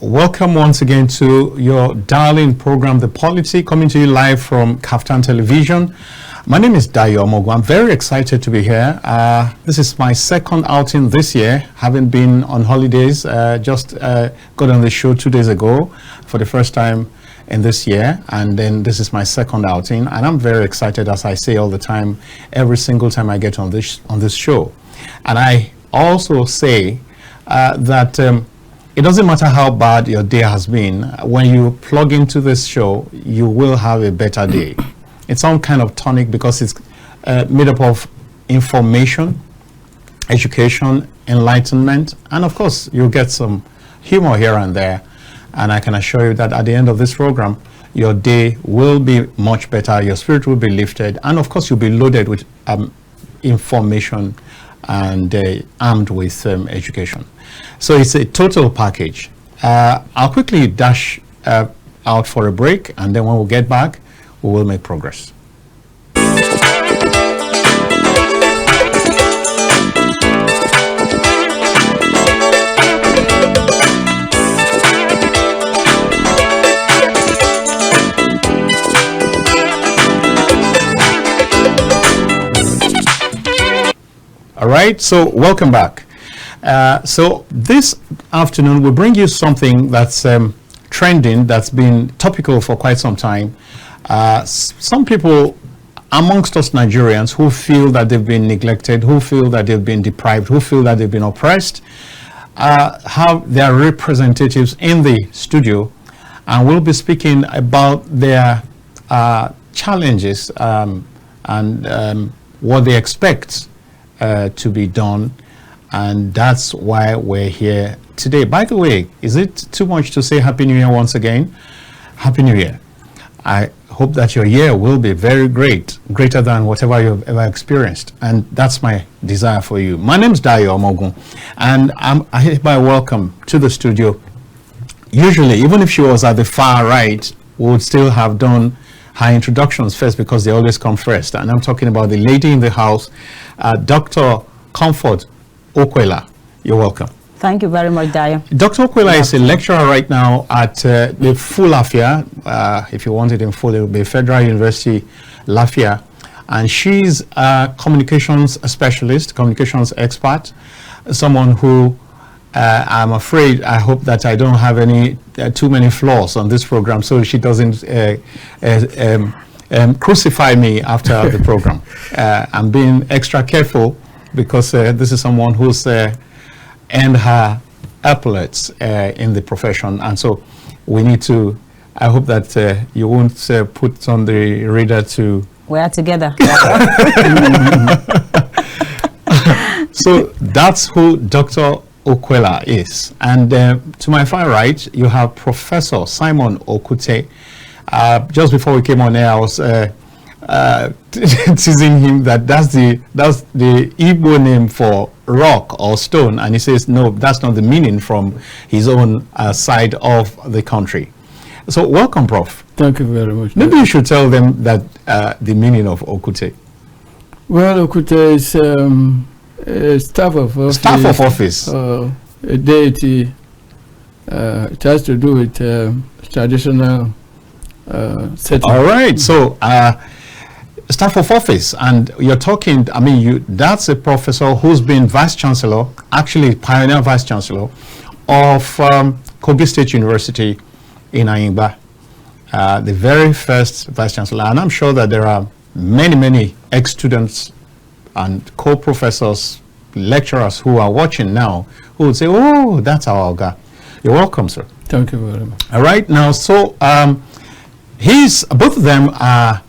Welcome once again to your darling program, The Polity, coming to you live from Kaftan Television. My name is Dayo Omogu. I'm very excited to be here. This is my second outing this year, having been on holidays. Just got on the show 2 days ago for the first time in this year, and then this is my second outing, and I'm very excited, as I say all the time, every single time I get on this show. And I also say that it doesn't matter how bad your day has been, when you plug into this show, you will have a better day. It's some kind of tonic because it's made up of information, education, enlightenment, and of course, you'll get some humor here and there. And I can assure you that at the end of this program, your day will be much better, your spirit will be lifted, and of course, you'll be loaded with information and armed with education. So it's a total package. I'll quickly dash out for a break, and then when we get back, we will make progress. All right, so welcome back. So this afternoon we'll bring you something that's trending, that's been topical for quite some time. Some people amongst us Nigerians who feel that they've been neglected, who feel that they've been deprived, who feel that they've been oppressed, have their representatives in the studio, and we'll be speaking about their challenges and what they expect to be done, and that's why we're here today. By the way, is it too much to say Happy New Year once again? Happy New Year. I hope that your year will be very great, greater than whatever you've ever experienced, and that's my desire for you. My name's Dayo Omogu, and I hereby welcome to the studio. Usually, even if she was at the far right, we would still have done her introductions first because they always come first, and I'm talking about the lady in the house, Dr. Comfort Okwela. You're welcome. Thank you very much, Dayo. Dr. Okwela is a lecturer right now at the full Lafia. If you want it in full, it will be Federal University Lafia, and she's a communications specialist, communications expert, someone who I'm afraid, I hope that I don't have any too many flaws on this program, so she doesn't crucify me after the program. I'm being extra careful because this is someone who's earned her epaulets in the profession, and so we need to, I hope that you won't put on the radar to... We are together. So that's who Dr. Okwela is. And to my far right, you have Professor Simon Okute. Just before we came on air, I was teasing him that that's the Igbo name for rock or stone, and he says no, that's not the meaning from his own side of the country. So welcome, Prof. Thank you very much. Maybe you should tell them that the meaning of Okute. Well, Okute is a staff of office. Staff of office. A deity. It has to do with traditional setting. All right. So staff of office, and you're talking, I mean, that's a professor who's been vice chancellor, actually pioneer vice chancellor of Kogi State University in Ayingba, the very first vice chancellor. And I'm sure that there are many ex-students and co-professors, lecturers who are watching now who would say, oh, that's our Oga. You're welcome, sir. Thank you very much. All right. Now, so both of them are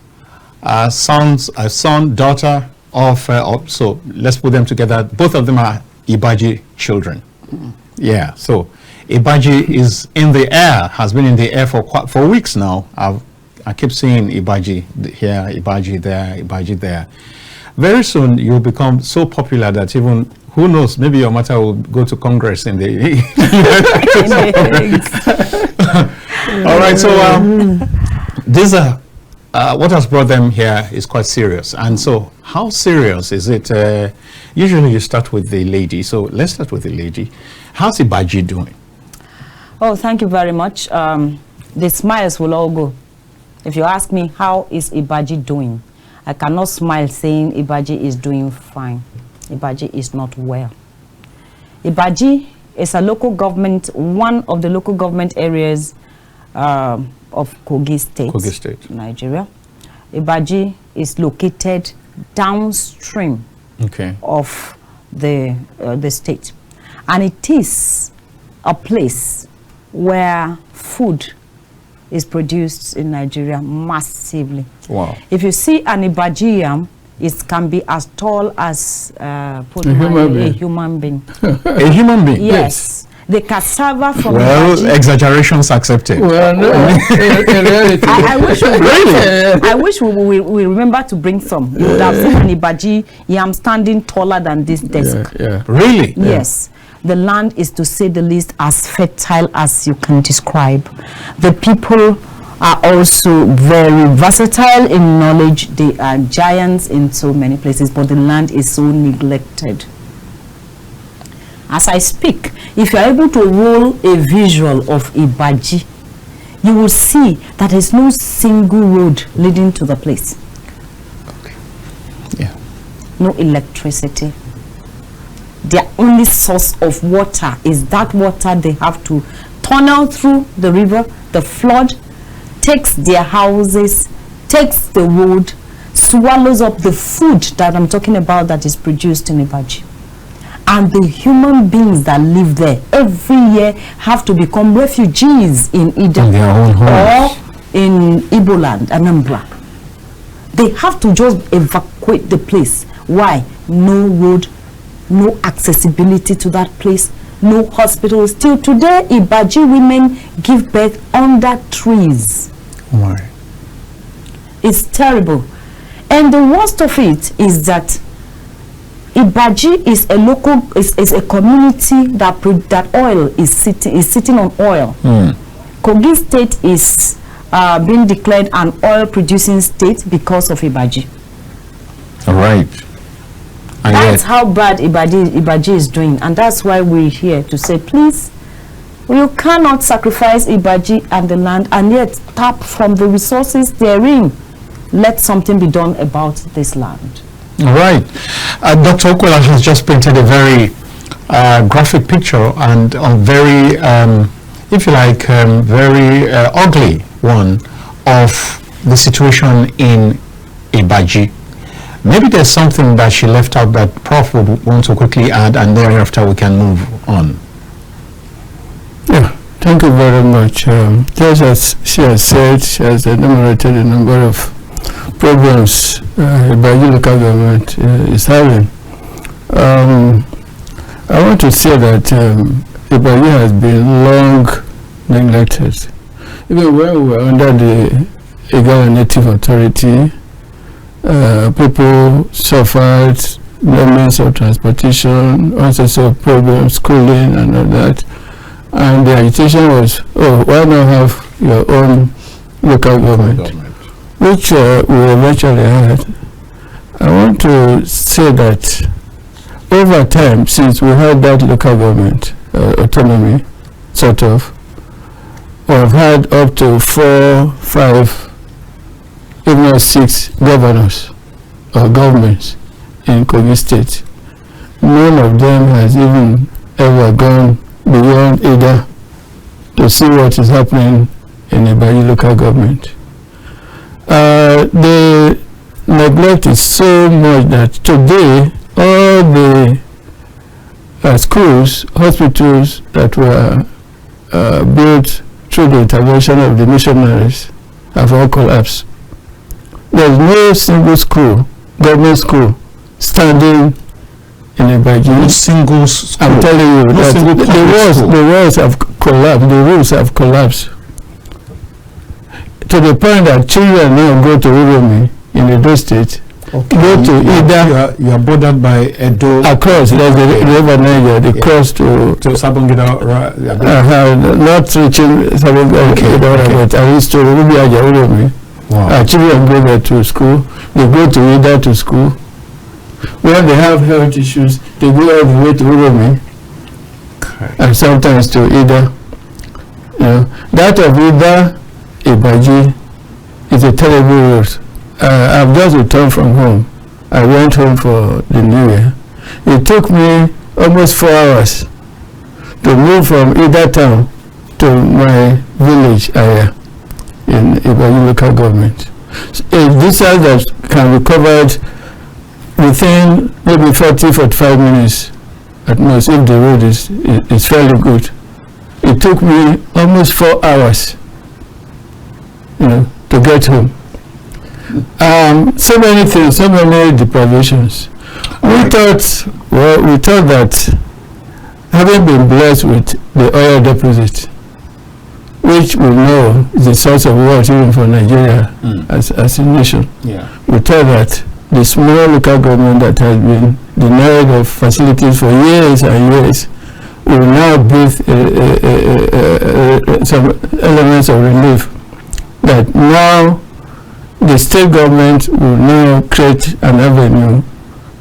son, daughter of, so let's put them together. Both of them are Ibaji children. Yeah, so Ibaji is in the air, has been in the air for weeks now. I keep seeing Ibaji here, Ibaji there, Ibaji there. Very soon you'll become so popular that even, who knows, maybe your matter will go to Congress in the All right, so these are what has brought them here is quite serious. And so how serious is it? Usually you start with the lady, so let's start with the lady. How's Ibaji doing? Oh, thank you very much. The smiles will all go. If you ask me, how is Ibaji doing? I cannot smile saying Ibaji is doing fine. Ibaji is not well. Ibaji is a local government, one of the local government areas of Kogi State, Nigeria. Ibaji is located downstream of the state, and it is a place where food is produced in Nigeria massively. Wow! If you see an Ibaji yam, it can be as tall as a human being. A human being? Yes. The cassava from Ibaji, exaggerations accepted. Well, no, in reality. I wish we remember to bring some. You would have seen an Ibaji yam standing taller than this desk. Yeah. Really? Yes. The land is, to say the least, as fertile as you can describe. The people are also very versatile in knowledge. They are giants in so many places, but the land is so neglected. As I speak, if you are able to roll a visual of Ibaji, you will see that there is no single road leading to the place. Okay. Yeah. No electricity. Their only source of water is that water they have to tunnel through the river. The flood takes their houses, takes the road, swallows up the food that I'm talking about that is produced in Ibaji. And the human beings that live there every year have to become refugees in Eden or in Igbo land, Anambra. They have to just evacuate the place. Why? No road, no accessibility to that place, no hospitals. Till today, Ibaji women give birth under trees. Why? It's terrible. And the worst of it is that Ibaji is a local, is a community that oil is sitting on oil. Kogi State is being declared an oil producing state because of Ibaji. All right. And that's how bad Ibaji is doing, and that's why we're here to say, please, you cannot sacrifice Ibaji and the land and yet tap from the resources therein. Let something be done about this land. All right. Dr. Okwela has just painted a very graphic picture and a very, if you like, very ugly one of the situation in Ibaji. Maybe there's something that she left out that Prof would want to quickly add, and thereafter we can move on. Yeah, thank you very much. Just as she has said, she has enumerated a number of programs Ibaji local government is having. I want to say that Ibaji has been long neglected. Even when we were under the Igala Native Authority, people suffered no means of transportation, all sorts of problems, schooling and all that. And the agitation was, oh, why not have your own local government? Which we eventually had. I want to say that over time, since we had that local government autonomy, sort of, we've had up to 4, 5, if not 6 governors or governments in Kogi State. None of them has even ever gone beyond either to see what is happening in Ibaji local government. The neglect is so much that today all the schools, hospitals that were built through the intervention of the missionaries have all collapsed. There is no single school, government school, standing in Ibaji. No single school. I'm telling you, no that the walls have collapsed, the roofs have collapsed. To the point that children now go to Uromi in Edo State, go to either you are bordered by Edo. Across, there's the river Niger, they cross to Sabongida, not reaching Sabongida, but at least to Uromi. Wow. Children go there to school, they go to Ida to school. When they have health issues, they go all the way to Uromi, and sometimes to Ida. That of Ibaji is a terrible road. I've just returned from home. I went home for the New Year. It took me almost 4 hours to move from either town to my village area in Ibaji local government. A distance that can be covered within maybe 40-45 minutes at most if the road is fairly good. It took me almost 4 hours, to get home. So many things, so many deprivations. We thought that having been blessed with the oil deposit, which we know is the source of wealth even for Nigeria as a nation, we thought that the small local government that has been denied of facilities for years and years will now breathe some elements of relief, that now the state government will now create an avenue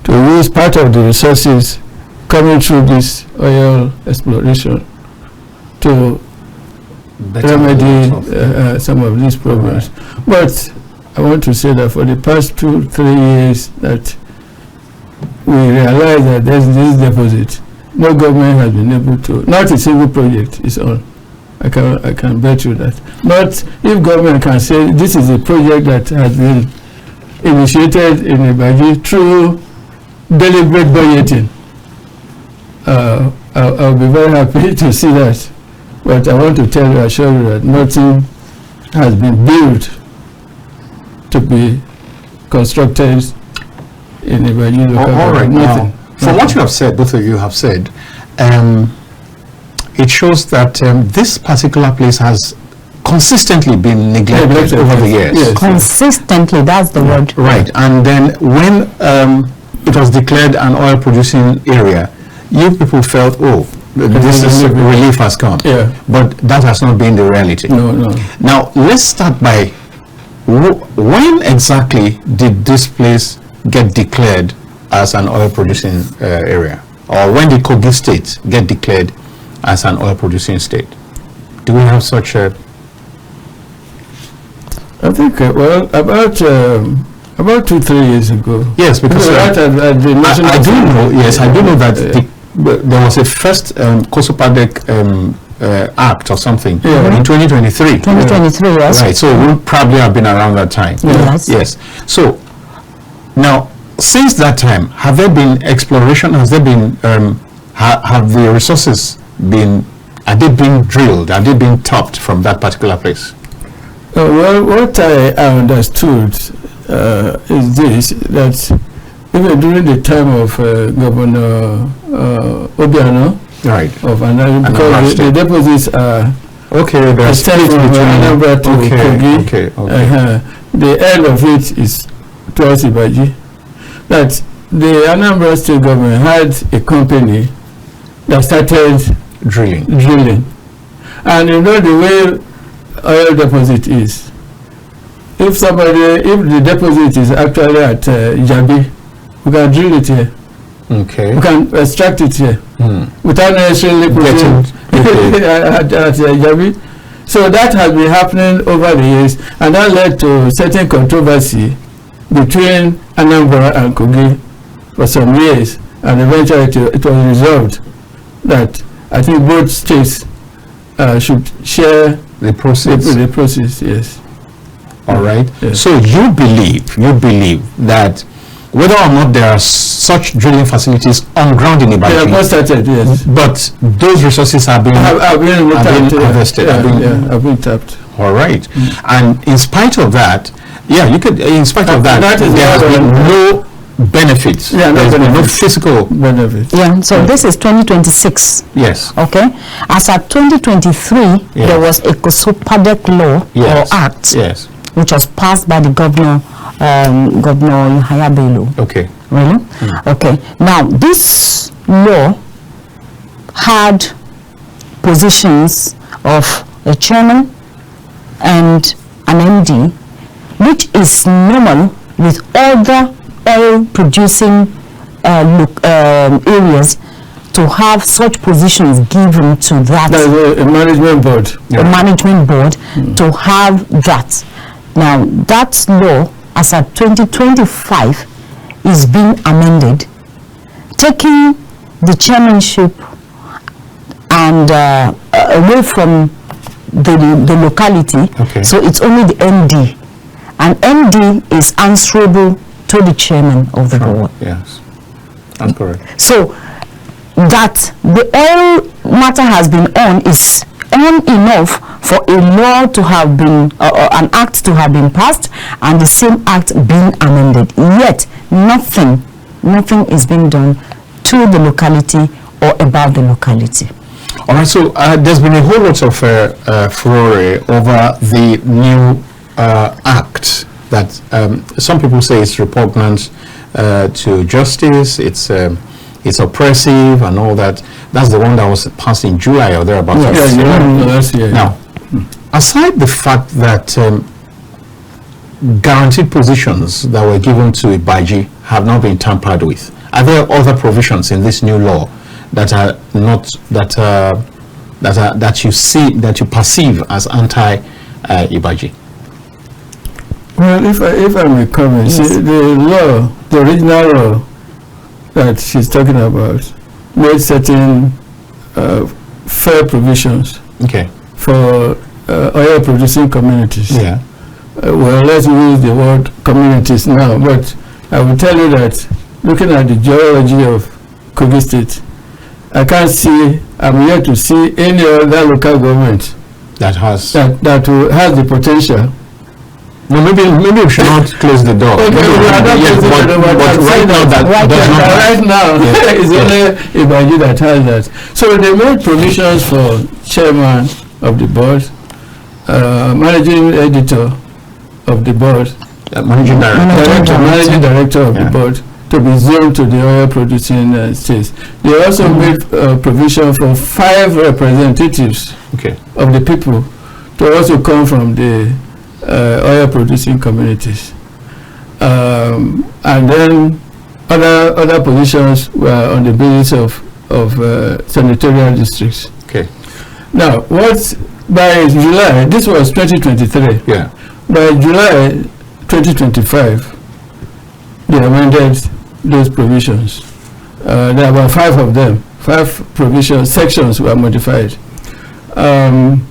to use part of the resources coming through this oil exploration to remedy some of these problems. Right. But I want to say that for the past 2-3 years that we realize that there's this deposit, no government has been able to, not a single project is on. I can bet you that. But if government can say this is a project that has been initiated in Ibaji through deliberate budgeting, I'll be very happy to see that. But I want to assure you that nothing has been built to be constructed in Ibaji local all right, nothing. From what you have said, both of you have said, it shows that this particular place has consistently been neglected over the years. Yes. Consistently, that's the word. Right, and then when it was declared an oil producing area, you people felt, this is relief has come. Yeah. But that has not been the reality. No. Now, let's start by when exactly did this place get declared as an oil producing area? Or when did Kogi State get declared as an oil producing state? Do we have such a... I think, about 2-3 years ago. Yes, because I do know that there was a first Kosopadec act or something in 2023. 2023, yes. Right, so we'll probably have been around that time. Yes. So now, since that time, have there been exploration? Has there been have the resources been? Are they being drilled? Are they being tapped from that particular place? Well, what I understood is this: that even during the time of Governor Obiano, right, of Anambra, because the deposits are they're split between Anambra to Kogi. The end of it is towards Ibaji. That the Anambra state government had a company that started drilling, and the way oil deposit is. If the deposit is actually at Jabi, we can drill it here. Okay. We can extract it here without necessarily putting at Jabi. So that has been happening over the years, and that led to certain controversy between Anambra and Kogi for some years, and eventually it was resolved that I think both states should share the process. Yes. All right. Yes. So you believe that whether or not there are such drilling facilities on ground in Ibaji, they have not started, yes, but those resources have been harvested, have been tapped. All right. And in spite of that, there has been no benefits. There's been no physical benefits. Yeah, so this is 2026. Yes. Okay. As at 2023, there was a Kosopadec law or act, which was passed by the governor, Governor Yahaya Bello. Okay. Really? Okay. Now, this law had positions of a chairman and an MD, which is normal with other oil producing areas to have such positions given to that. That's a management board. A management board to have that. Now, that law, as at 2025, is being amended, taking the chairmanship and away from the locality. Okay. So it's only the MD, and MD is answerable to the chairman of the board. Yes, that's correct. So that the oil matter has been on is on enough for a law to have been, an act to have been passed, and the same act being amended. Yet nothing is being done to the locality or about the locality. All right, so there's been a whole lot of furore over the new act that some people say it's repugnant to justice, it's oppressive and all that. That's the one that was passed in July or thereabouts. Now, aside the fact that guaranteed positions that were given to Ibaji have not been tampered with, are there other provisions in this new law that are not that you see, that you perceive as anti-Ibaji? Well, if I may comment, Yes. see, the original law that she's talking about made certain fair provisions Okay. for oil producing communities. Yeah. Well, let's use the word communities now, but I will tell you that looking at the geology of Kogi State, I'm yet to see any other local government That has. that has the potential. No, maybe we should not close the door. Okay, but right now that does not. right now it's only Ibaji that has that. So they made provisions for chairman of the board, managing editor of the board, Managing director. managing director of Yeah. the board, to be zoned to the oil producing states. They also made provision for 5 representatives Okay. of the people to also come from the oil producing communities, and then other positions were on the basis of senatorial districts. Okay. Now, by July, this was 2023. Yeah. By July 2025, they amended those provisions. There are about 5 of them. 5 provisions, sections were modified. And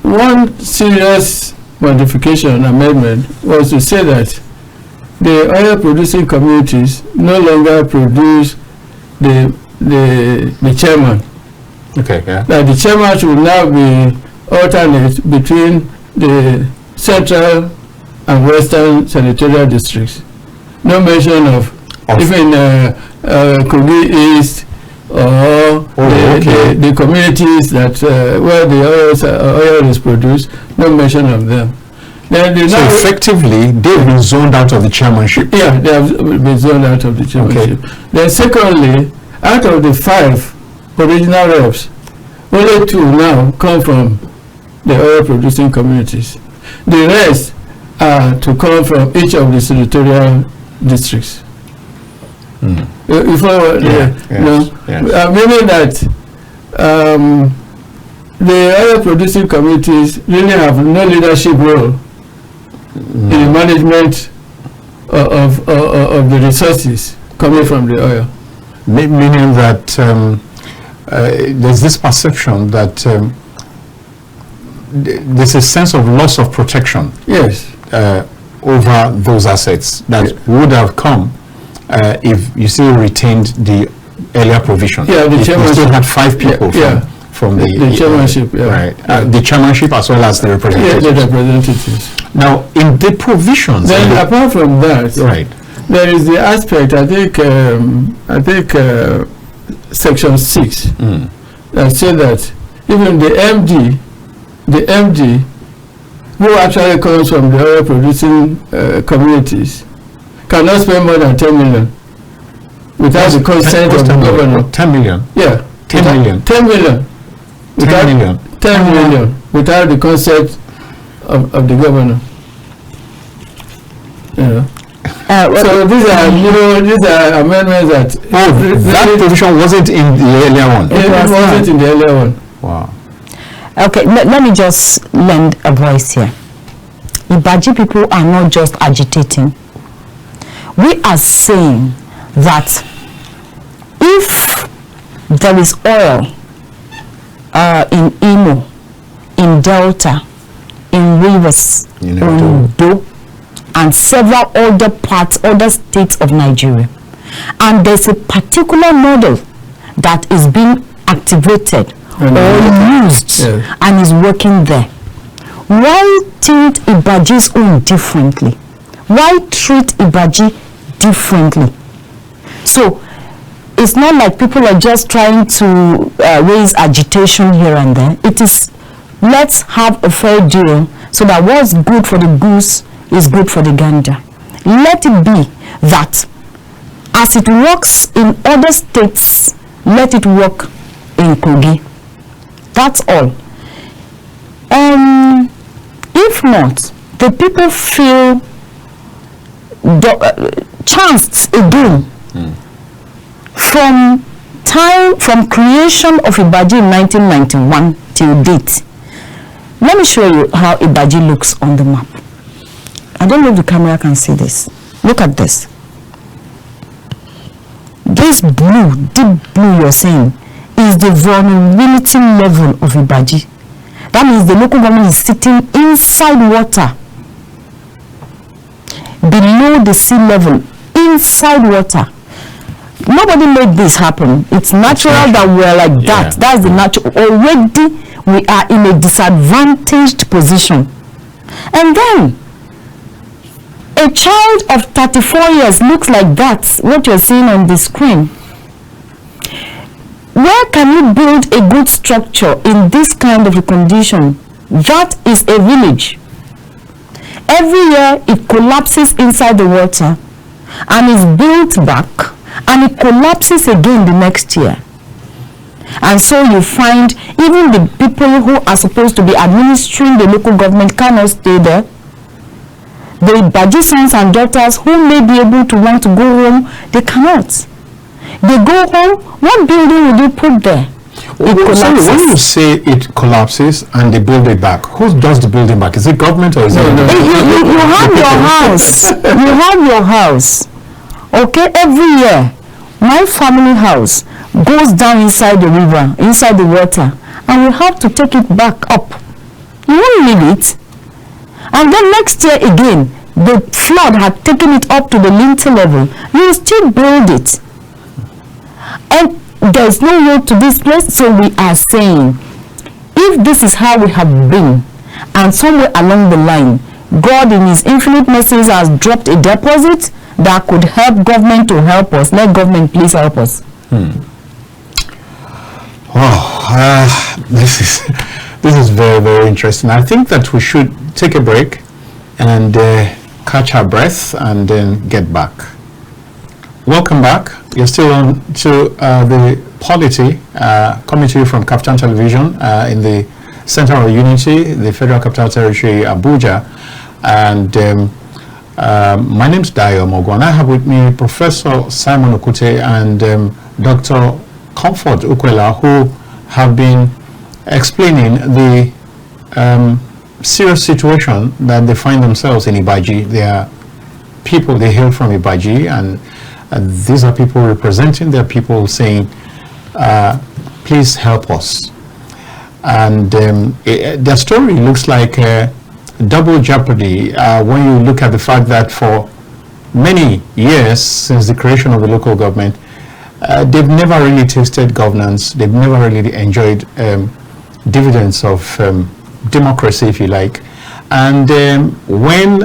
one serious modification, amendment, was to say that the oil producing communities no longer produce the chairman. Okay. Yeah. That the chairman should now be alternate between the central and western senatorial districts. No mention of even Kogi East or the communities that where the oil is produced. No mention of them. Then So effectively, they've been zoned out of the chairmanship. yeah, they have been zoned out of the chairmanship. Okay. Then secondly, out of the 5 original reps, only 2 now come from the oil producing communities. The rest are to come from each of the senatorial districts. You follow? Meaning that the oil producing communities really have no leadership role in the management of the resources coming from the oil. Meaning that there's this perception that there's a sense of loss of protection. Yes. Over those assets that would have come if you still retained the earlier provision. Yeah, the if you chairmanship. still had 5 people from the chairmanship. Right. The chairmanship as well as the representatives. Yeah, the representatives. Now, in the provisions. Then, apart from that, right. there is the aspect. I think Section 6 that said that even the MD, who actually comes from the oil producing communities, cannot spend more than 10 million without the consent of the governor. 10 million. Yeah. 10 million. 10 million. 10 million. 10 million without the consent of the governor. You know. So these are amendments that. That provision wasn't in the earlier one. It wasn't in the earlier one. Wow. Okay, let me just lend a voice here. Ibaji people are not just agitating. We are saying that if there is oil in Imo, in Delta, in Rivers, in Ondo, and several other parts, other states of Nigeria, and there's a particular model that is being activated or used and is working there, why treat Ibaji's own differently? Why treat Ibaji differently? So it's not like people are just trying to raise agitation here and there. It is, let's have a fair deal so that what's good for the goose is good for the gander. Let it be that as it works in other states, let it work in Kogi. That's all. If not, the people feel chanced again from creation of Ibaji in 1991 till date. Let me show you how Ibaji looks on the map. I don't know if the camera can see this. Look at this. This blue, deep blue you're seeing, is the vulnerability level of Ibaji. That means the local government is sitting inside water, below the sea level, inside water. Nobody made this happen. It's natural that we're like that. That's the natural. Already we are in a disadvantaged position. And then a child of 34 years looks like that, what you're seeing on the screen. Where can you build a good structure in this kind of a condition? That is a village. Every year it collapses inside the water and is built back, and it collapses again the next year. And so you find even the people who are supposed to be administering the local government cannot stay there. The Ibaji sons and daughters who may be able to want to go home, they cannot. They go home, what building would you put there? It collapses. When you say it collapses and they build it back, who does the building back? Is it government or is it? You have your house. You have your house. Okay, every year, my family house goes down inside the river, inside the water, and we have to take it back up. You won't leave it. And then next year again, the flood had taken it up to the lintel level. You will still build it. And there's no road to this place, so we are saying, if this is how we have been, and somewhere along the line, God in his infinite mercies has dropped a deposit that could help government to help us, let government please help us. Wow, this is very, very interesting. I think that we should take a break and catch our breath and then get back. Welcome back. You're still on to the Polity, coming to you from Kaftan Television in the Center of Unity, the Federal Capital Territory, Abuja. And my name is Dayo Mogwan. I have with me Professor Simon Okute and Dr. Comfort Ukwela, who have been explaining the serious situation that they find themselves in Ibaji. They are people, they hail from Ibaji, and these are people representing their people saying, please help us. And their story looks like double jeopardy when you look at the fact that for many years since the creation of the local government, they've never really tasted governance. They've never really enjoyed dividends of democracy, if you like. And when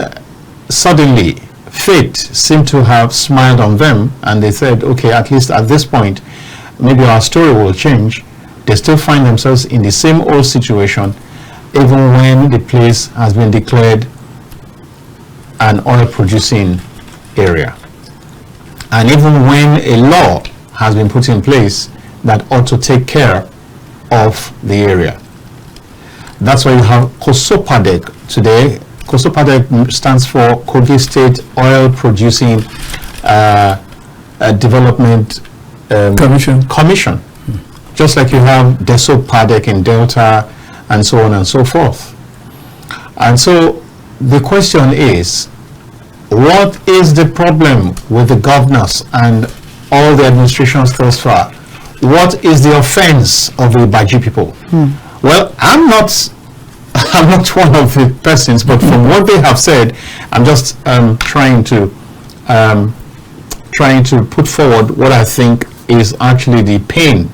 suddenly fate seemed to have smiled on them and they said, okay, at least at this point, maybe our story will change, they still find themselves in the same old situation, even when the place has been declared an oil-producing area. And even when a law has been put in place that ought to take care of the area. That's why you have Kosopadec today. Kosopadec stands for Kogi State Oil Producing Development Commission. Just like you have Kosopadec in Delta and so on and so forth. And so the question is, what is the problem with the governors and all the administrations thus far? What is the offense of the Ibaji people? Well, I'm not one of the persons, but from what they have said, I'm just trying to put forward what I think is actually the pain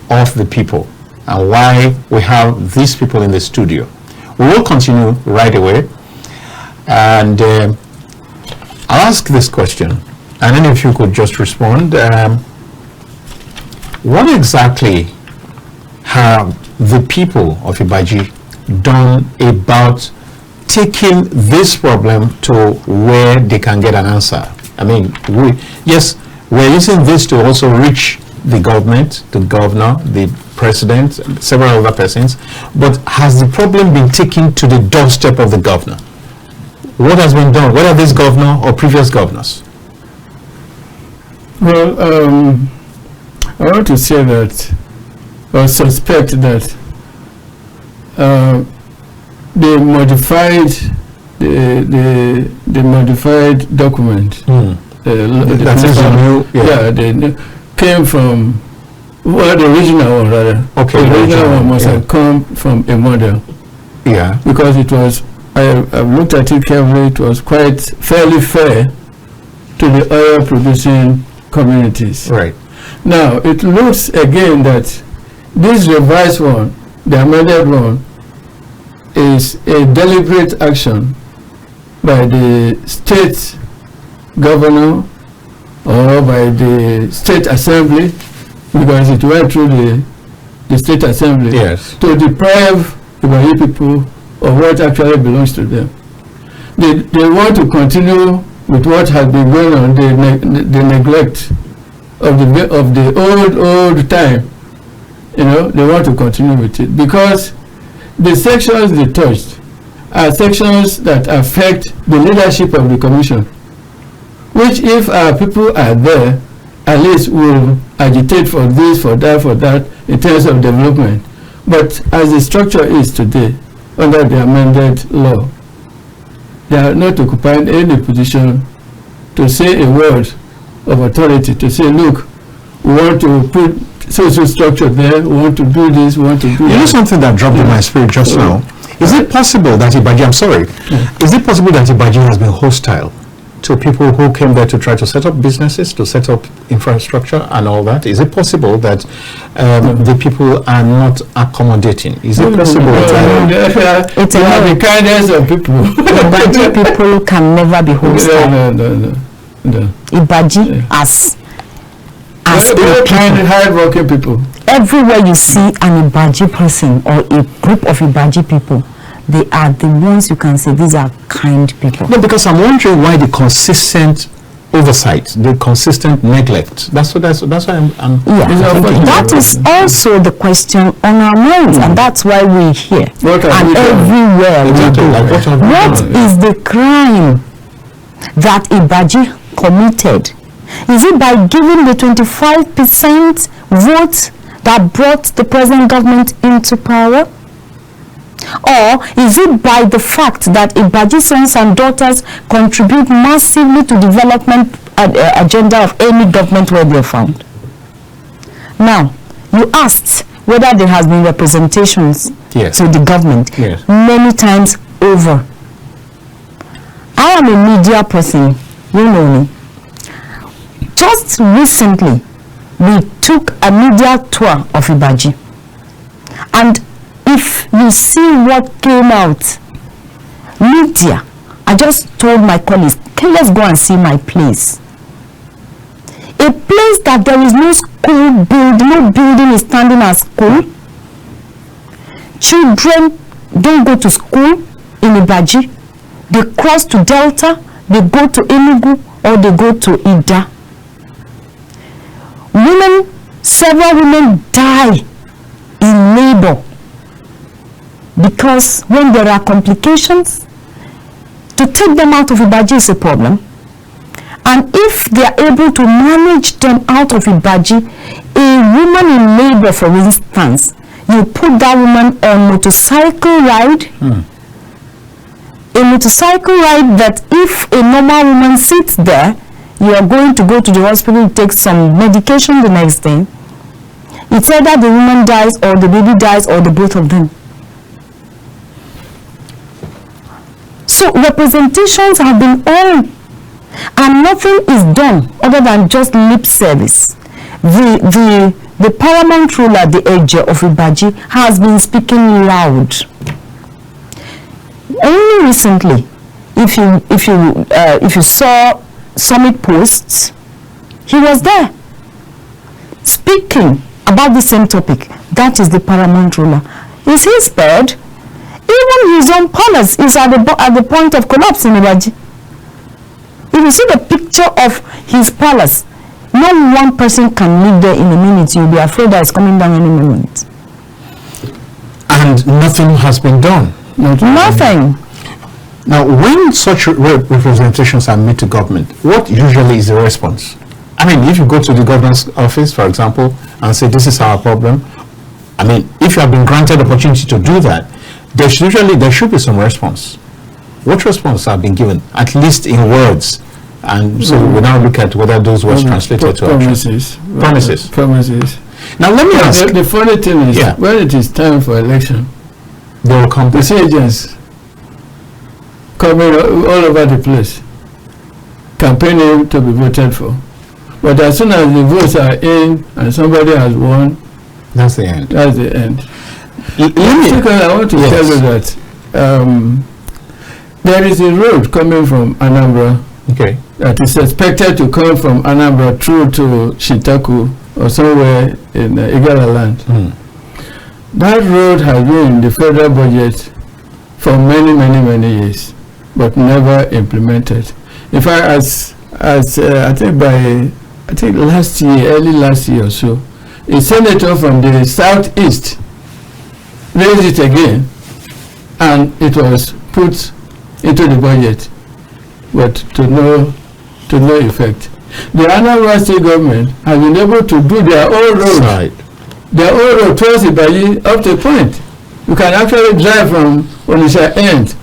of the people and why we have these people in the studio. We will continue right away, and I'll ask this question, and then if you could just respond. What exactly have the people of Ibaji done about taking this problem to where they can get an answer? I mean, we're using this to also reach the government, the governor, the president, several other persons, but has the problem been taken to the doorstep of the governor? What has been done? What are these governor or previous governors? Well, I want to say that, or suspect that, the modified document. That is a new. They came from the original one rather. Okay. The original one must have come from a model. Yeah. Because it was, I've looked at it carefully. It was quite fairly fair to the oil producing communities. Right. Now it looks again that this revised one, the amended one, is a deliberate action by the state governor or by the state assembly, because it went through the state assembly, to deprive the Ibaji people of what actually belongs to them. They want to continue with what has been going on, the neglect of the old time. You know, they want to continue with it because the sections they touched are sections that affect the leadership of the commission, which if our people are there, at least will agitate for this, for that, in terms of development. But as the structure is today, under the amended law, they are not occupying any position to say a word of authority, to say, look, we want to put social structure there, we want to do this, we want to do that. You know something that dropped in my spirit just now? Is it possible that Ibaji, is it possible that Ibaji has been hostile to people who came there to try to set up businesses, to set up infrastructure and all that? Is it possible that the people are not accommodating? Is it possible that it's the kindness of people? Ibaji people can never be hostile. No. Ibaji as hard-working people. Everywhere you see an Ibaji person or a group of Ibaji people, they are the ones you can say these are kind people. No, because I'm wondering why the consistent oversight, the consistent neglect. That's why I'm thinking. That is also the question on our minds, and that's why we're here. And everywhere we go. What is the crime that Ibaji committed? Is it by giving the 25% vote that brought the present government into power? Or is it by the fact that Ibaji sons and daughters contribute massively to development agenda of any government where they are found? Now, you asked whether there has been representations to the government many times over. I am a media person, you know me. Just recently, we took a media tour of Ibaji, and if you see what came out, media, I just told my colleagues, okay, let's go and see my place. A place that there is no school building, no building is standing as school. Children don't go to school in Ibaji. They cross to Delta, they go to Enugu, or they go to Ida. Several women die in labor because when there are complications, To take them out of Ibaji is a problem. And if they are able to manage them out of Ibaji, a woman in labor, for instance, you put that woman on motorcycle ride, a motorcycle ride that if a normal woman sits there, you are going to go to the hospital to take some medication the next day. It's either the woman dies or the baby dies or the both of them. So representations have been on, and nothing is done other than just lip service. The paramount ruler, the Eje of Ibaji, has been speaking loud. Only recently, if you saw summit posts, he was there speaking about the same topic. That is the paramount ruler. Is he spared? Even his own palace is at the point of collapse in Ibaji. If you see the picture of his palace, no one person can live there in a minute. You'll be afraid that it's coming down any moment. And nothing has been done. Nothing. Now, when such representations are made to government, what usually is the response? I mean, if you go to the governor's office, for example, and say, this is our problem, I mean, if you have been granted the opportunity to do that, there should be some response. What response have been given, at least in words? And so we now look at whether those words translated to promises. Promises. Now let me ask. The funny thing is, when it is time for election, they will come. The agents coming all over the place, campaigning to be voted for. But as soon as the votes are in and somebody has won, that's the end. That's the end. I want to tell you that there is a road coming from Anambra. Okay. That is expected to come from Anambra through to Shitaku or somewhere in Igala land. That road has been in the federal budget for many years, but never implemented. In fact, as I think last year, early last year or so, a senator from the southeast raised it again, and it was put into the budget, but to no effect. The Anambra state government has been able to do their own road. Right. Their own road towards Ibaji up to a point. You can actually drive from Onitsha end,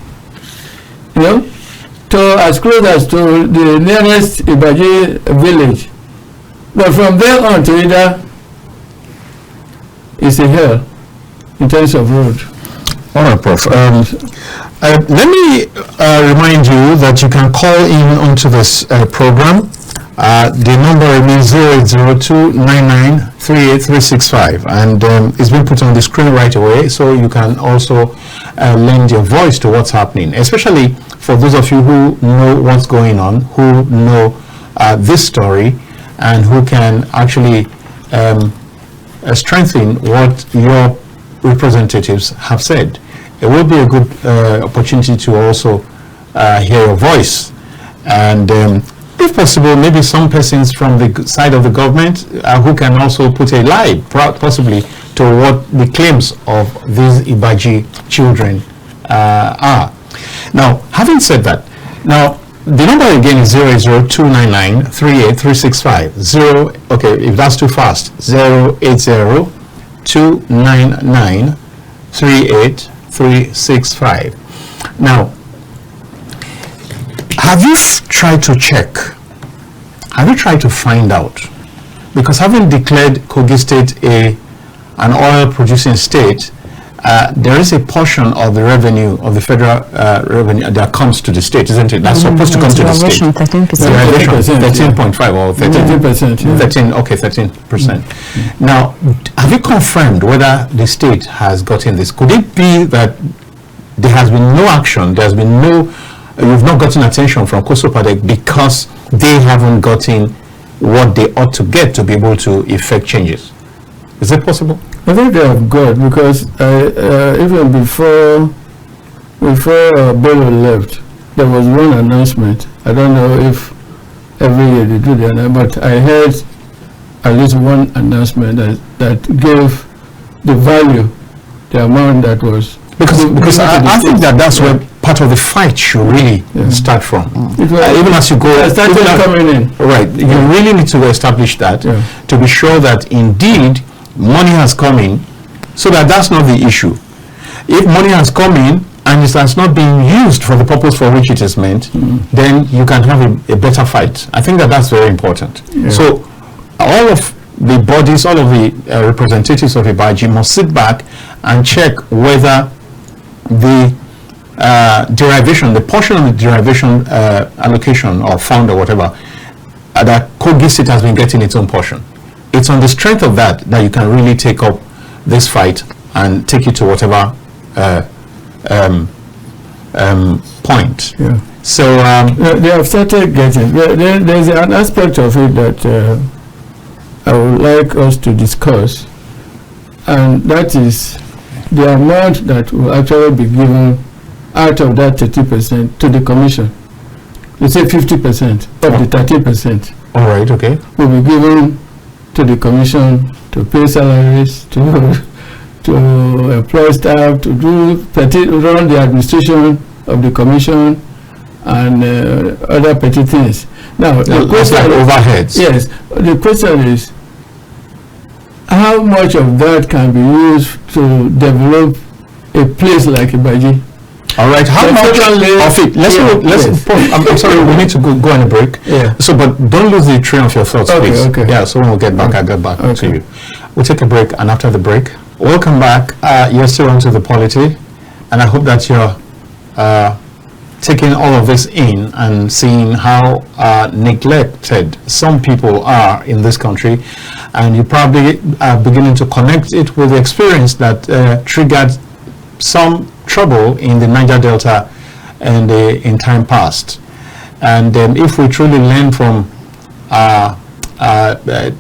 to as close as to the nearest Ibaji village. But from there on to Ida, it's a hell in terms of road. All right, Prof. Let me remind you that you can call in onto this program. The number remains 0802-99-38365, and it's been put on the screen right away, so you can also lend your voice to what's happening, especially for those of you who know what's going on, who know this story, and who can actually strengthen what your representatives have said. It will be a good opportunity to also hear your voice, and if possible, maybe some persons from the side of the government who can also put a lie, possibly, to what the claims of these Ibaji children are. Now, having said that, now the number again is 080-299-38365. Okay, if that's too fast, 080-299-38365. Now, have you tried to check? Have you tried to find out? Because having declared Kogi State an oil producing state, there is a portion of the revenue of the federal revenue that comes to the state, isn't it? That's supposed to come to the state. 13%. 13.5 or 13%. 13%. Okay, 13%. Now, have you confirmed whether the state has gotten this? Could it be that there has been no action? There has been no. You've not gotten attention from Kosopadec because they haven't gotten what they ought to get to be able to effect changes. Is it possible? I think they have got, because even before Bello left, there was one announcement. I don't know if every year they do that, but I heard at least one announcement that gave the value, the amount that was. Because I think that's where part of the fight should really start from. Even as you go, coming in. Right, you really need to establish that to be sure that indeed money has come in, so that that's not the issue. If money has come in and it has not been used for the purpose for which it is meant, then you can have a better fight. I think that that's very important. So all of the bodies, all of the representatives of Ibaji must sit back and check whether the derivation, the portion of the derivation allocation or fund or whatever, that Kogi State has been getting its own portion. It's on the strength of that that you can really take up this fight and take it to whatever point. So they have started getting. There's an aspect of it that I would like us to discuss, and that is the amount that will actually be given out of that 30% to the commission. You say 50% of the 30%. All right, okay. Will be given to the commission to pay salaries, to employ staff, to run the administration of the commission, and other petty things. Now, the question overheads. Yes, the question is, how much of that can be used to develop a place like Ibaji? All right, how much of it? I'm sorry, we need to go on a break. So, but don't lose the train of your thoughts, please. Okay. Yeah, so when we get back, I'll get back to you. We'll take a break, and after the break, welcome back. You're still on to the polity, and I hope that you're taking all of this in and seeing how neglected some people are in this country, and you probably are beginning to connect it with the experience that triggered some trouble in the Niger Delta and in time past. And if we truly learn from,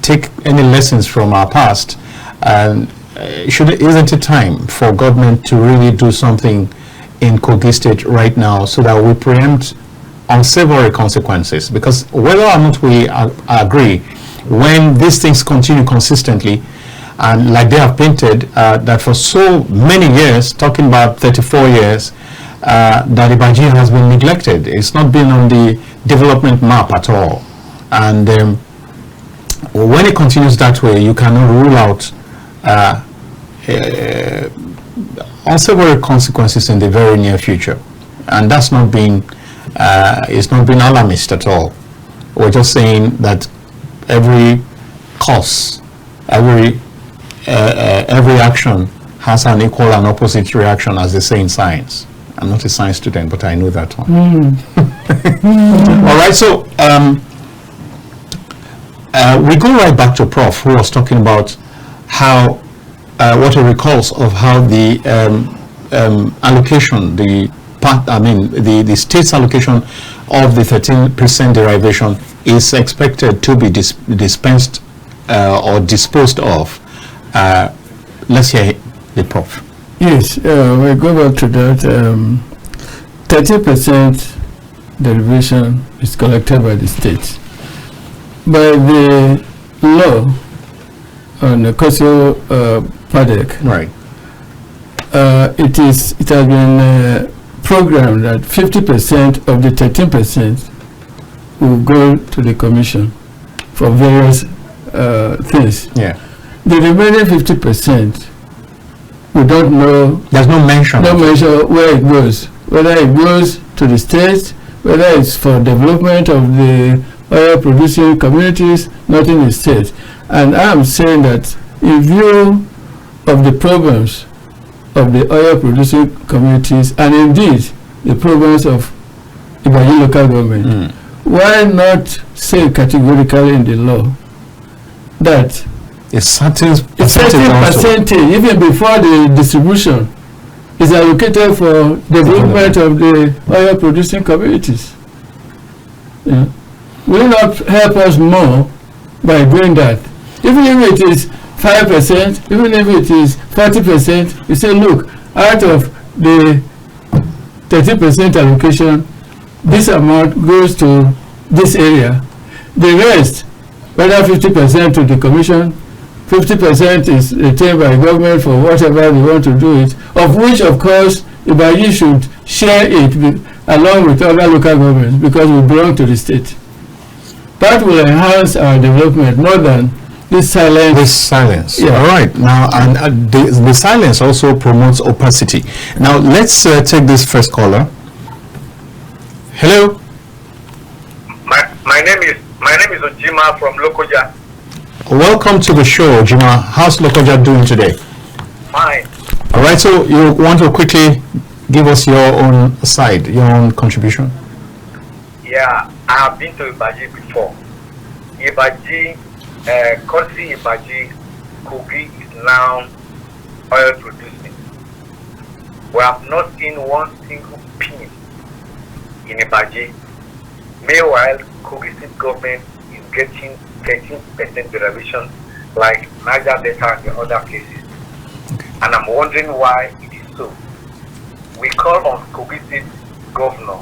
take any lessons from our past, isn't it time for government to really do something in Kogi State right now so that we preempt unsavory consequences? Because whether or not we agree, when these things continue consistently, and like they have painted, that for so many years, talking about 34 years, that Ibaji has been neglected. It's not been on the development map at all. And when it continues that way, you cannot rule out unsavory consequences in the very near future. And that's not being, it's not been alarmist at all. We're just saying that every cause, every action has an equal and opposite reaction, as they say in science. I'm not a science student, but I know that one. All right, so we go right back to Prof, who was talking about how, what he recalls of how the allocation, the state's allocation of the 13% derivation is expected to be dispensed or disposed of. Let's hear the Prof. Yes, we go back to that. 30% derivation is collected by the state. By the law on the Kosopadec, right? It has been programmed that 50% of the 13% will go to the commission for various things. Yeah. The remaining 50%, we don't know. There's no mention. No mention where it goes. Whether it goes to the state, whether it's for development of the oil-producing communities, nothing is said. And I'm saying that in view of the problems of the oil-producing communities, and indeed the problems of Ibaji local government, why not say categorically in the law that a certain percentage, even before the distribution, is allocated for development of the oil-producing communities? Yeah. Will not help us more by doing that? Even if it is 5%, even if it is 40%, you say, look, out of the 30% allocation, this amount goes to this area. The rest, whether 50% to the commission, 50% is retained by government for whatever they want to do it, of which, of course, Ibaji should share share it along with other local governments because we belong to the state. That will enhance our development more than this silence. This silence. Yeah. All right. Now, and the silence also promotes opacity. Now, let's take this first caller. Hello. My name is Ojima from Lokoja. Welcome to the show, Jima. How's Lokoja doing today? Fine. All right. So you want to quickly give us your own side, your own contribution? Yeah, I have been to Ibaji before. Ibaji, country Ibaji, Kogi is now oil producing. We have not seen one single pin in Ibaji. Meanwhile, Kogi state government is getting 13% derivation like Niger Delta and the other places. Okay. And I'm wondering why it is so. We call on Kogi state governor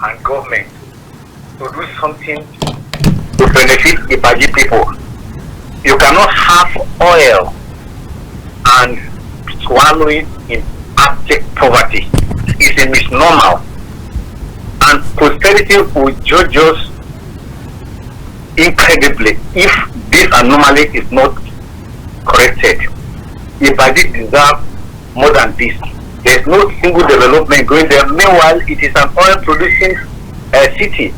and government to do something to benefit Ibaji people. You cannot have oil and swallow it in abject poverty. It's a misnomer. And prosperity will judge us incredibly if this anomaly is not corrected. Ibaji deserves more than this. There's no single development going there. Meanwhile, it is an oil-producing city.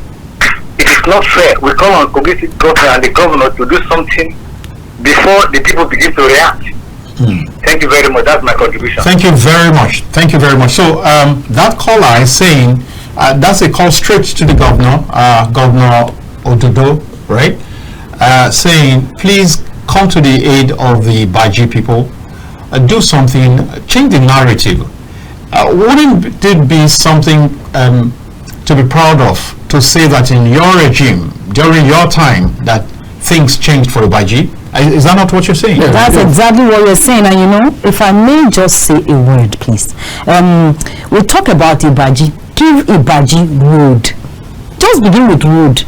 It is not fair. We call on Kogi government and the governor to do something before the people begin to react. Thank you very much. That's my contribution. Thank you very much. Thank you very much. So that caller is saying that's a call straight to the governor, Governor Ododo, right? Saying, please come to the aid of the Ibaji people. Do something, change the narrative. Wouldn't it be something to be proud of to say that in your regime, during your time, that things changed for Ibaji? Is that not what you're saying? Yeah, that's exactly what you're saying. And you know, if I may just say a word, please. We talk about Ibaji. Give Ibaji road. Just begin with road.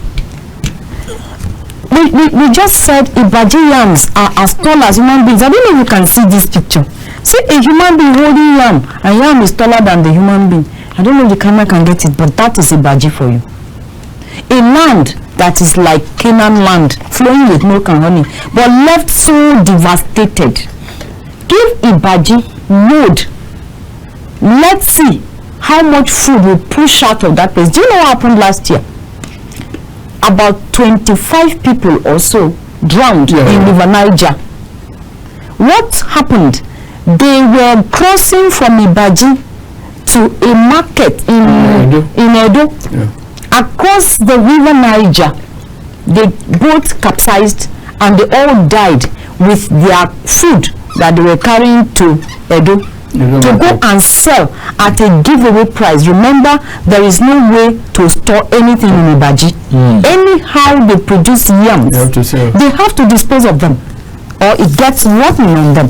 We just said Ibaji yams are as tall as human beings. I don't know if you can see this picture. See a human being holding yam, and yam is taller than the human being. I don't know if the camera can get it, but that is Ibaji for you. A land that is like Canaan land, flowing with milk and honey, but left so devastated. Give Ibaji road. Let's see how much food we push out of that place. Do you know what happened last year? About 25 people or so drowned in River Niger. What happened? They were crossing from Ibaji to a market in Edo. Yeah. Across the River Niger, they both capsized and they all died with their food that they were carrying to Edo to go and sell at a giveaway price. Remember, there is no way to store anything in Ibaji. Anyhow they produce yams, they have to dispose of them or it gets rotten on them.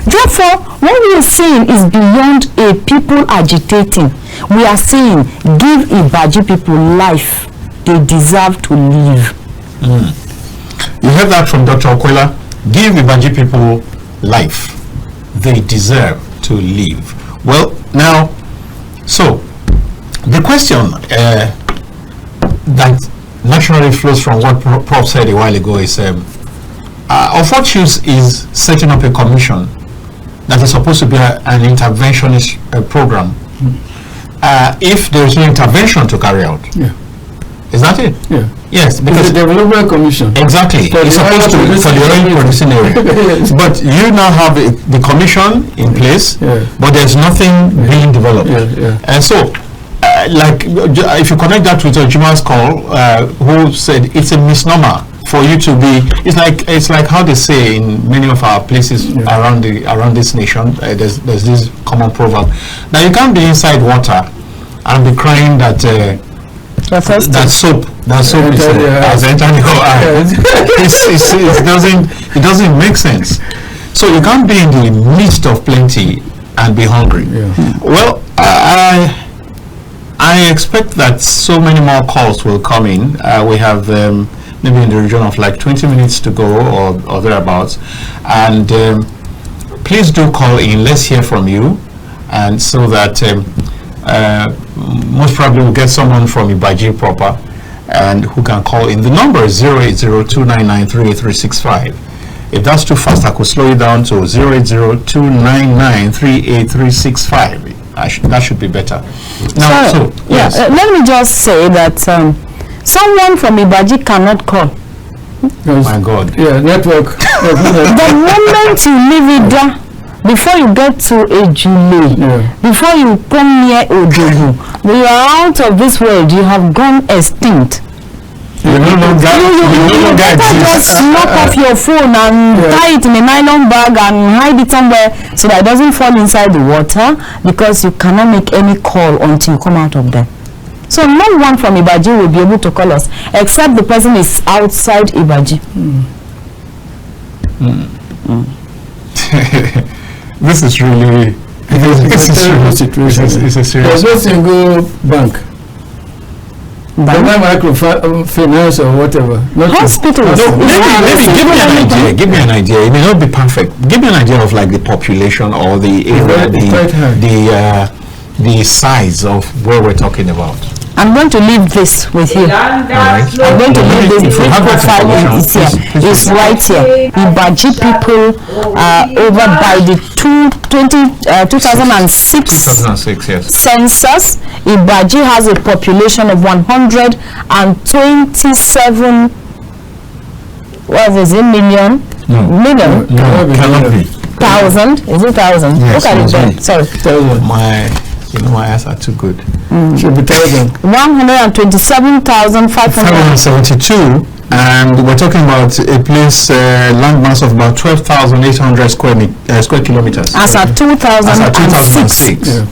Therefore, what we are saying is beyond a people agitating. We are saying, give Ibaji people life. They deserve to live. You heard that from Dr. Okwela. Give Ibaji people life. They deserve to live. Well, now, so the question that naturally flows from what Prof said a while ago is, of what use is setting up a commission that is supposed to be an interventionist program if there is no intervention to carry out? Yeah. Is that it? Yeah. Yes, because the development commission. Exactly. It's supposed to be for the oil producing area. Yes. But you now have the commission in place, but there's nothing being developed. And so, like, if you connect that with Ojima's call, who said it's a misnomer for you to be, it's like how they say in many of our places around this nation, there's this common proverb that you can't be inside water and be crying that that soap has entered your eye. It doesn't make sense. So you can't be in the midst of plenty and be hungry. Well, I expect that so many more calls will come in. We have maybe in the region of like 20 minutes to go or thereabouts, and please do call in. Let's hear from you, and so that most probably we'll get someone from Ibaji proper and who can call in. The number is 08029938365. If that's too fast, I could slow it down to 08029938365. That should be better. Now, Sorry. yes. Let me just say that someone from Ibaji cannot call. My God. Yeah, network. The moment you leave it there, before you get to Ejule, before you come near Ojogu, you are out of this world. You have gone extinct. You no longer just knock off your phone and tie it in a nylon bag and hide it somewhere so that it doesn't fall inside the water, because you cannot make any call until you come out of there. So no one from Ibaji will be able to call us except the person is outside Ibaji. This is really It's a terrible situation. It's a serious. There's no single bank. Bank? Microfinance or whatever. Hospitals. No, maybe give me an idea. Give me an idea. It may not be perfect. Give me an idea of like the population or the area, the size of where we're talking about. I'm going to leave this with you. I'm going to leave this profile is here. It's right here. Ibaji people over by the 2006 yes. census. Ibaji has a population of 127. What is it? Million? No. Million? No, cannot be. Thousand? Is it thousand? Yes, Look at it there. Sorry. My eyes are too good. Should be 1,000. 127,572. And we're talking about a place land mass of about 12,800 square kilometers. As at 2006. Yeah.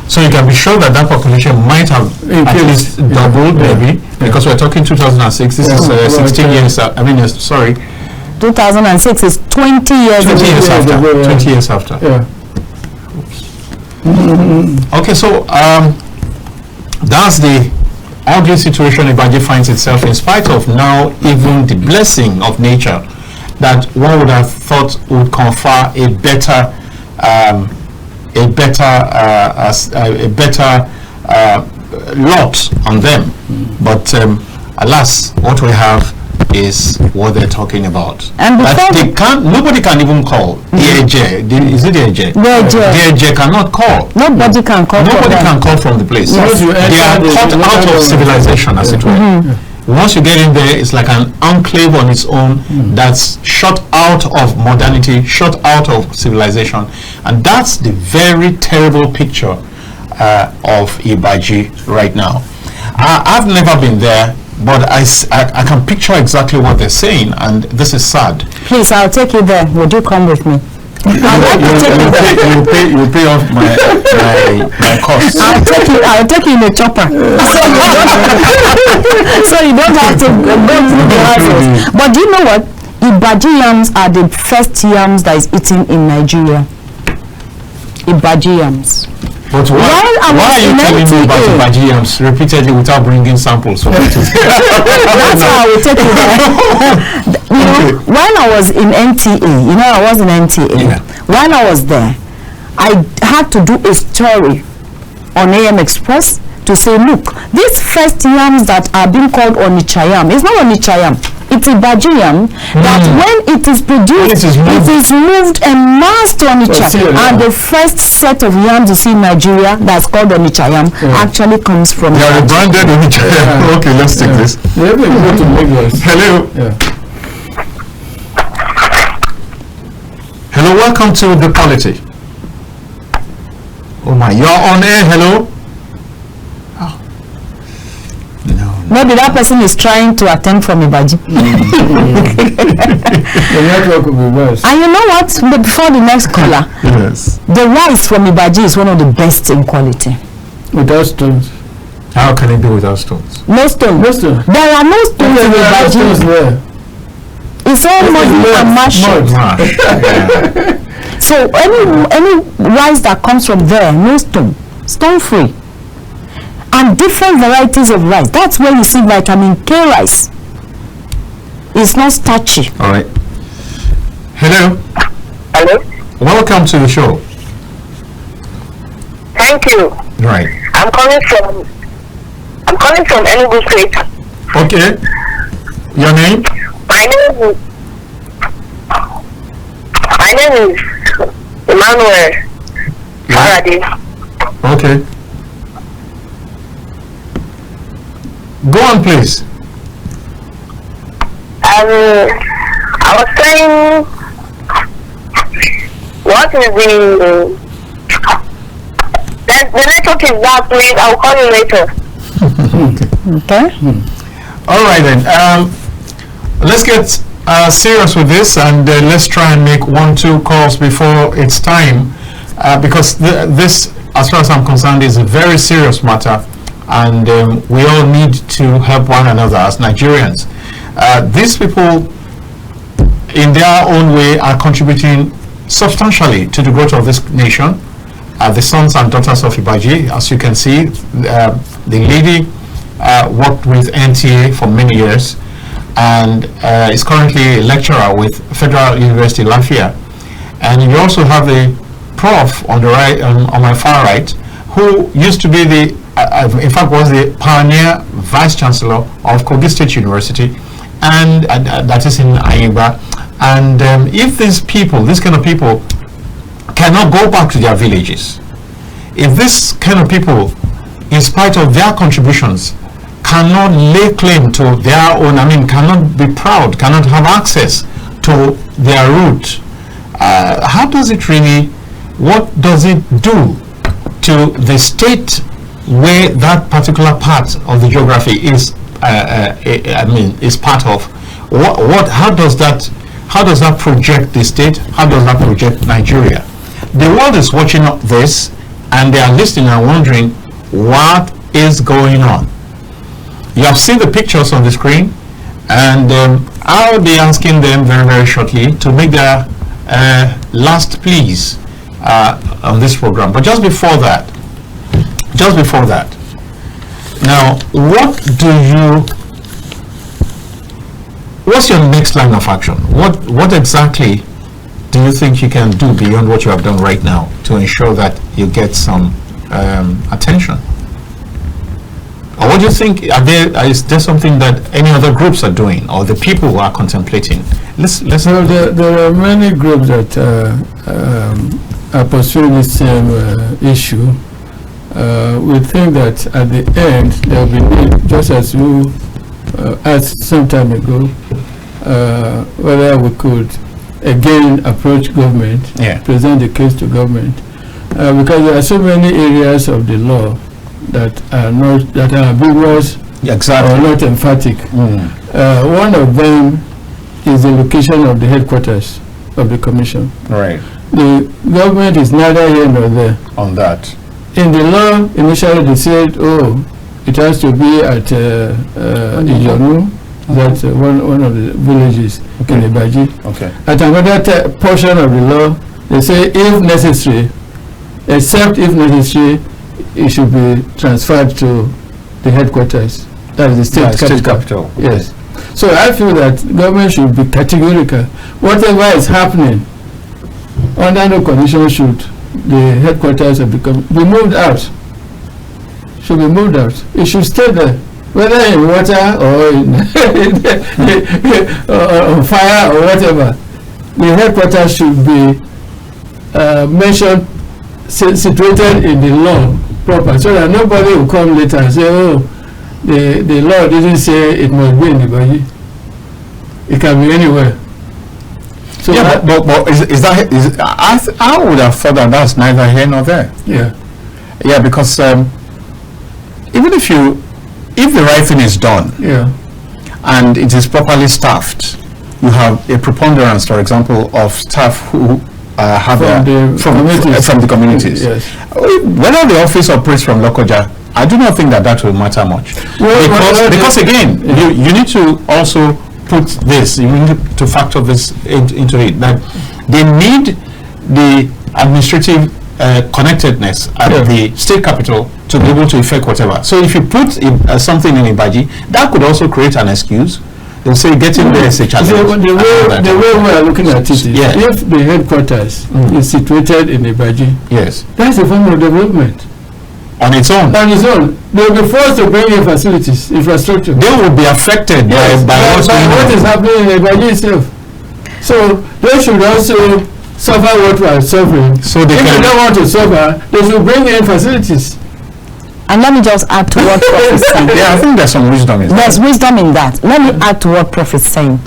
So you can be sure that population might have at least doubled, maybe, because we're talking 2006. This is 16 years. 2006 is 20 years. 20 years after. 20 years after. Yeah. Okay, so that's the ugly situation Ibaji finds itself in, spite of now even the blessing of nature that one would have thought would confer a better lot on them. But alas, what we have is what they're talking about. And that they can't, nobody can even call. DAJ, is it DAJ? DAJ cannot call. Nobody can call. Nobody can call from the place. Yes. They are cut out of civilization, as it were. Once you get in there, it's like an enclave on its own that's shut out of modernity, shut out of civilization. And that's the very terrible picture of Ibaji right now. I've never been there, but I can picture exactly what they're saying, and this is sad. Please, I'll take you there. Would you come with me? You pay off my costs. I'll take you in a chopper. So you don't have to go through the houses. But do you know what? Ibaji yams are the first yams that is eaten in Nigeria. Ibaji yams. But why are you telling me about Ibaji yams repeatedly without bringing samples from it? That's how I will take you there. While I was in NTA, I was in NTA. Yeah. While I was there, I had to do a story on AM Express to say, look, these first yams that are being called Onitsha yam, it's not Onitsha yam. It's Ibaji yam that when it is produced, it is moved en masse to Onitsha. And the first set of yams you see in Nigeria that's called Onitsha yam actually comes from They are branded Onitsha yam. Okay, let's take this. Hello. Hello, welcome to The Polity. Oh my, you're on air, hello? Maybe that person is trying to attend from Ibaji. The network will be worse. And you know what? Before the next caller, Yes. the rice from Ibaji is one of the best in quality. Without stones. How can it be without stones? No stone. No stone. There are no stones in Ibaji. It's all muddy and mashed. So any rice that comes from there, no stone. Stone free. And different varieties of rice. That's where you see vitamin K rice. It's not starchy. All right. Hello. Hello. Welcome to the show. Thank you. Right. I I'm calling from Enugu State. Okay. Your name? My name is Emmanuel Faraday. Okay. Go on, please. I was saying, what is the network is bad, please. I'll call you later. Okay. All right then. Let's get serious with this, and let's try and make 1-2 calls before it's time, because this, as far as I'm concerned, is a very serious matter, and we all need to help one another as Nigerians. These people, in their own way, are contributing substantially to the growth of this nation. The sons and daughters of Ibaji, as you can see, the lady worked with NTA for many years, and is currently a lecturer with Federal University Lafayette. And you also have the prof on the right, on my far right, who used to be the, in fact, was the pioneer vice chancellor of Kogi State University, and that is in Aiba. And if these people, this kind of people, cannot go back to their villages, if this kind of people, in spite of their contributions, cannot lay claim to their own, cannot be proud, cannot have access to their root, how does it really, what does it do to the state where that particular part of the geography is, is part of? How does that project the state? How does that project Nigeria? The world is watching this, and they are listening and wondering what is going on. You have seen the pictures on the screen, and I'll be asking them very, very shortly to make their last pleas on this program. But just before that, now, what's your next line of action? What exactly do you think you can do beyond what you have done right now to ensure that you get some attention? Or what do you think, is there something that any other groups are doing, or the people who are contemplating? Well, there are many groups that are pursuing the same issue. We think that at the end there will be need, just as you asked some time ago, whether we could again approach government, present the case to government, because there are so many areas of the law that are ambiguous or not emphatic. One of them is the location of the headquarters of the commission. Right. The government is neither here nor there on that. In the law, initially they said, it has to be at Ijonu, that's one of the villages in Ibaji. Okay. At another portion of the law, they say if necessary, except if necessary, it should be transferred to the headquarters, that is the state capital. Yes. So I feel that government should be categorical. Whatever is happening, under no condition should the headquarters of the be moved out. Should be moved out. It should stay there, whether in water or in on fire or whatever. The headquarters should be mentioned, situated in the law proper, so that nobody will come later and say, the law didn't say it must be in Ibaji. It can be anywhere. So yeah, but I would have thought that that's neither here nor there. Yeah, because even if the right thing is done, and it is properly staffed, you have a preponderance, for example, of staff who have from the communities. Yes. Whether the office operates from Lokoja, I do not think that will matter much. Because again, you need to also put this, you need to factor this into it, that they need the administrative connectedness at the state capital to be able to effect whatever. So if you put something in Ibaji, that could also create an excuse. They'll say getting there is a challenge. So the way we are looking at it is, if the headquarters is situated in Ibaji, yes, that's a form of development. on its own. On its own, they will be forced to bring in facilities, infrastructure. They will be affected by what is happening in Ibaji itself. So they should also suffer what we are suffering. So if they don't want to suffer, they should bring in facilities. And let me just add to what Prof is saying. Yeah, I think there's some wisdom in that. There's wisdom in that. Let me add to what Prof is saying.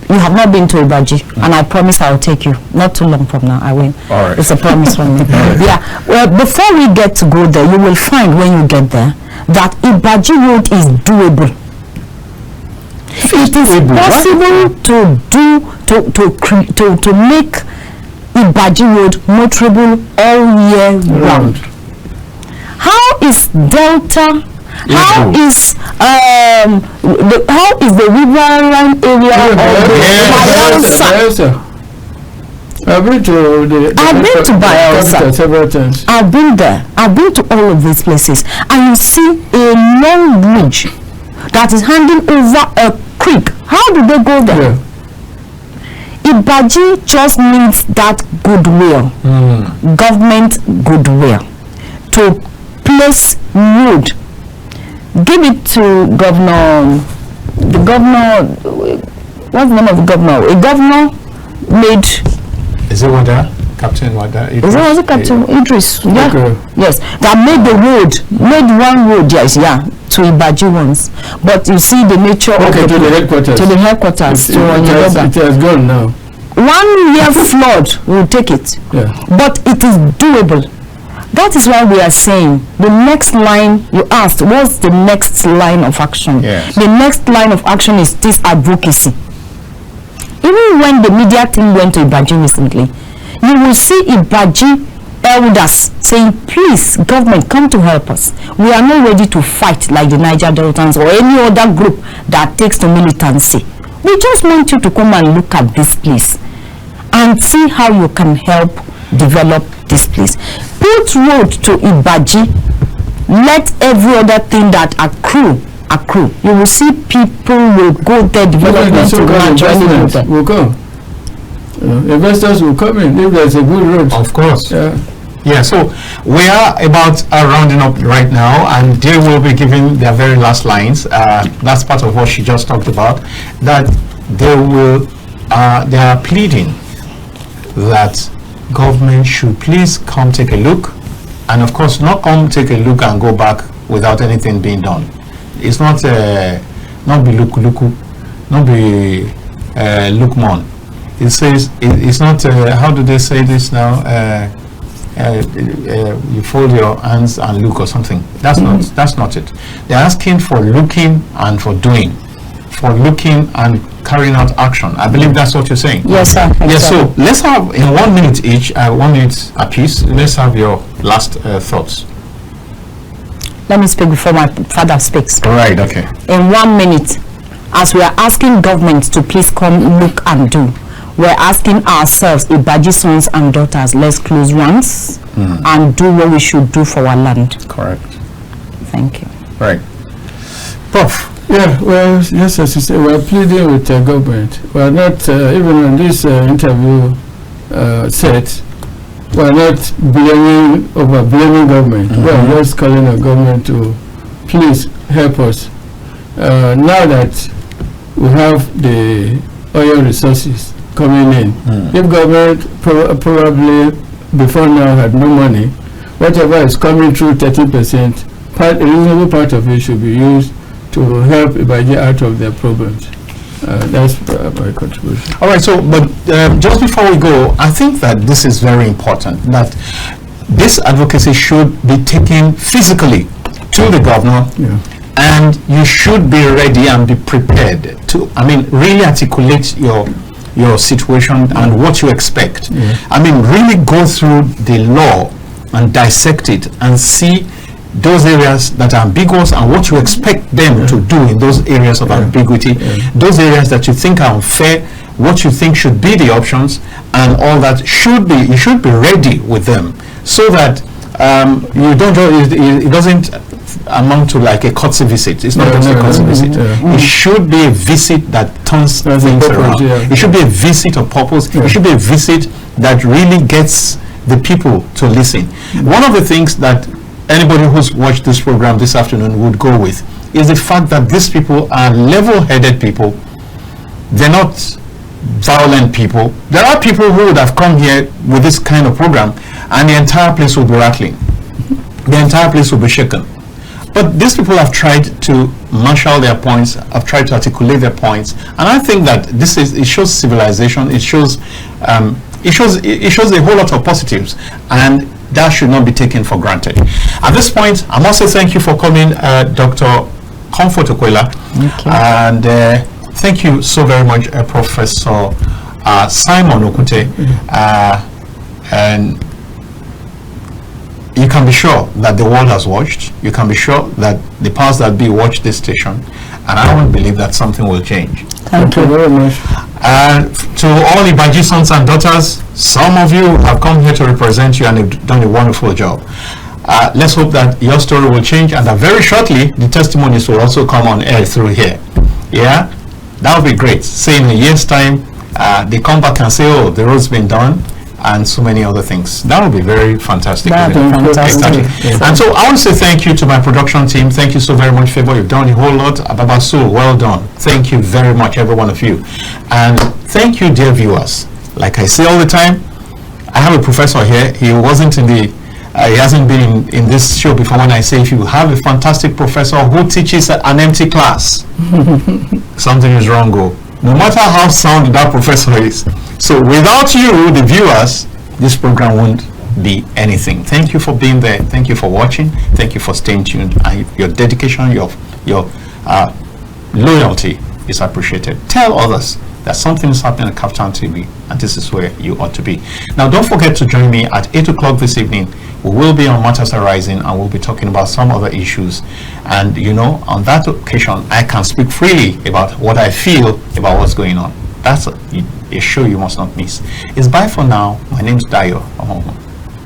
You have not been to Ibaji, and I promise I'll take you. Not too long from now, I will. All right. It's a promise from me. Yeah. Well, before we get to go there, you will find when you get there that Ibaji Road is doable. It is possible to make Ibaji Road motorable all year round. How is Delta? How is the riverine area of Bayelsa? I've been to Bayelsa several times. I've been there. I've been to all of these places, and you see a long bridge that is handing over a creek. How do they go there? Yeah. Ibaji just needs that goodwill, government goodwill, to place road. Give it to Governor. The governor. What's the name of the governor? A governor made. Is it Wada? Captain Wada? Is it Captain Idris? Yeah. Okay. Yes. That made the road. Made one road. Yes. Yeah. To Ibaji once. But you see the nature of to the headquarters. To the headquarters. It has gone now. 1 year flood will take it. Yeah. But it is doable. That is why we are saying the next line you asked, what's the next line of action? Yes. The next line of action is this advocacy. Even when the media team went to Ibaji recently, you will see Ibaji elders saying, please, government, come to help us. We are not ready to fight like the Niger Deltans or any other group that takes to militancy. We just want you to come and look at this place and see how you can help develop this place. Put road to Ibaji. Let every other thing that accrue. You will see people will go there, development will come. Investors will come in if there's a good road. Of course. Yeah. So we are about rounding up right now, and they will be giving their very last lines. That's part of what she just talked about. That they are pleading that government should please come take a look, and of course not come take a look and go back without anything being done. It's not be lookmon. It says it's not how do they say this now? You fold your hands and look or something. That's not it. They're asking for looking and for doing, for looking and carrying out action. I believe that's what you're saying. Yes, sir. Yes, so let's have in 1 minute each, 1 minute apiece. Let's have your last thoughts. Let me speak before my father speaks. All right, okay. In 1 minute, as we are asking government to please come look and do, we're asking ourselves, Ibaji sons and daughters, let's close ranks and do what we should do for our land. Correct. Thank you. Right. Prof. Yeah, well, yes, as you say, we're pleading with the government. We're not, even on this interview set, we're not blaming government. We're just calling the government to please help us. Now that we have the oil resources coming in, if government probably before now had no money, whatever is coming through 30%, a reasonable part of it should be used to help Ibaji out of their problems. That's my contribution. All right, so but just before we go, I think that this is very important, that this advocacy should be taken physically to the governor, and you should be ready and be prepared to, really articulate your situation and what you expect. Really go through the law and dissect it and see those areas that are ambiguous and what you expect them to do in those areas of ambiguity, those areas that you think are unfair, what you think should be the options, and all that you should be ready with them, so that it doesn't amount to like a courtesy visit. It's not just a courtesy visit. It should be a visit that turns things around. It should be a visit of purpose. It should be a visit that really gets the people to listen. One of the things that anybody who's watched this program this afternoon would go with is the fact that these people are level-headed people. They're not violent people. There are people who would have come here with this kind of program and the entire place will be rattling. The entire place will be shaken. But these people have tried to marshal their points, have tried to articulate their points, and I think that it shows civilization. It shows a whole lot of positives, and that should not be taken for granted. At this point, I must say thank you for coming, Dr. Comfort Okwela, and thank you so very much, Professor Simon Okute, and you can be sure that the world has watched. You can be sure that the powers that be watch this station, and I will believe that something will change. Thank you very much. To all the Ibaji sons and daughters, some of you have come here to represent you and have done a wonderful job. Let's hope that your story will change and that very shortly the testimonies will also come on air through here. Yeah, that would be great. Say in a year's time, they come back and say, oh, the road's been done, and so many other things. That would be very fantastic. Fantastic. Exactly. And so I want to say thank you to my production team. Thank you so very much, Favour. You've done a whole lot. Ababasu, well done. Thank you very much, every one of you. And thank you, dear viewers. Like I say all the time, I have a professor here. He wasn't in the he hasn't been in this show before. When I say if you have a fantastic professor who teaches an empty class, something is wrong. No matter how sound that professor is. So without you, the viewers, this program won't be anything. Thank you for being there. Thank you for watching. Thank you for staying tuned. Your dedication, your loyalty is appreciated. Tell others that something is happening at Kaftan TV, and this is where you ought to be. Now, don't forget to join me at 8 o'clock this evening. We will be on Matters Arising, and we'll be talking about some other issues. And you know, on that occasion, I can speak freely about what I feel about what's going on. That's a show you must not miss. It's bye for now. My name's Dayo.